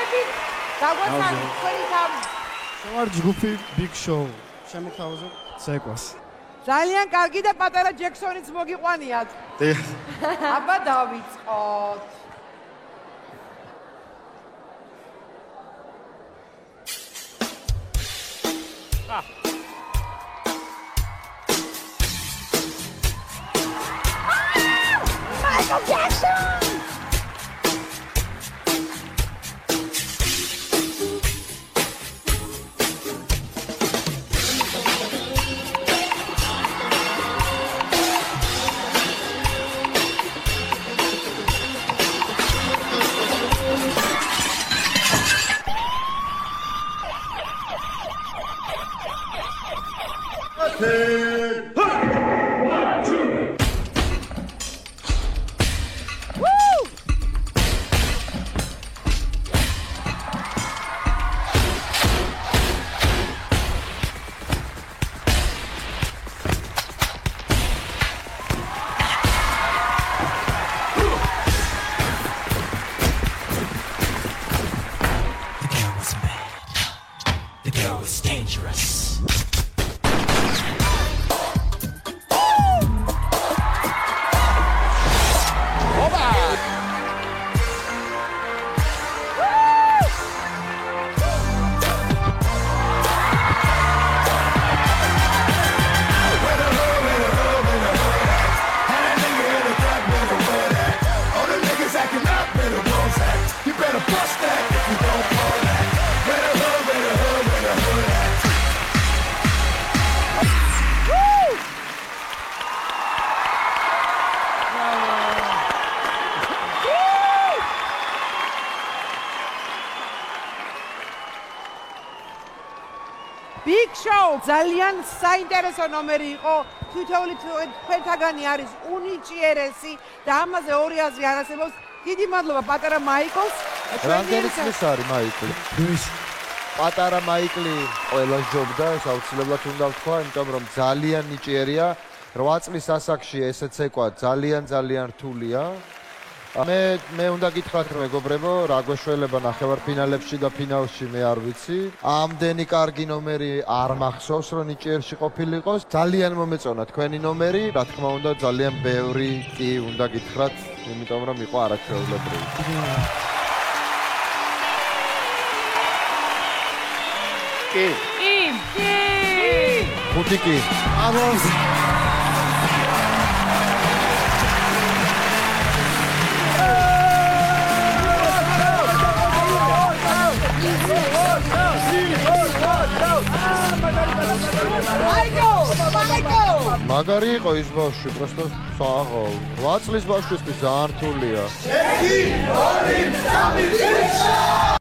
გაკეთებით დაგვასწავლეთ თქვენი თავი. ვარ ჯგუფი Big Show. შემოგთავაზებ ცეკვას. ძალიან კარგი და პატარა ჯექსონიც მოგიყვანიათ. აბა დავიწყოთ. Michael Jackson! The girl was dangerous. Big Show ძალიან საინტერესო ნომერი იყო. თითოეული თქვენთაგანი არის უნიჭიერესი და ამაზე ორი აზრი არ არსებობს. დიდი მადლობა პატარა მაიკლს. რამდენი წლის არის მაიკლი? პატარა მაიკლი ყველა ჯობდა, საუცილებლად უნდა ვთქვა, იმიტომ რომ ძალიან ნიჭიერია. 8 წლის ასაკში ესე ცეკვა ძალიან რთულია. მე უნდა გითხრათ რომ მეგობრებო, რა გვეშველება ნახევარფინალებში და ფინალში მე არ ვიცი. ამდენი კარგი ნომერი არ მახსოვს რომ ნიჭიერში ყოფილიყოს. ძალიან მომეწონა თქვენი ნომერი, რა თქმა უნდა ძალიან ბევრი კი უნდა გითხრათ, იმიტომ რომ იყო არაჩვეულებრივი. კი. ხუთი კი. ამოს მაგარი იყო ის ბავშვი, просто საღო. 8 წლის ბავშვისთვის ძალიან რთულია. 1 2 3 4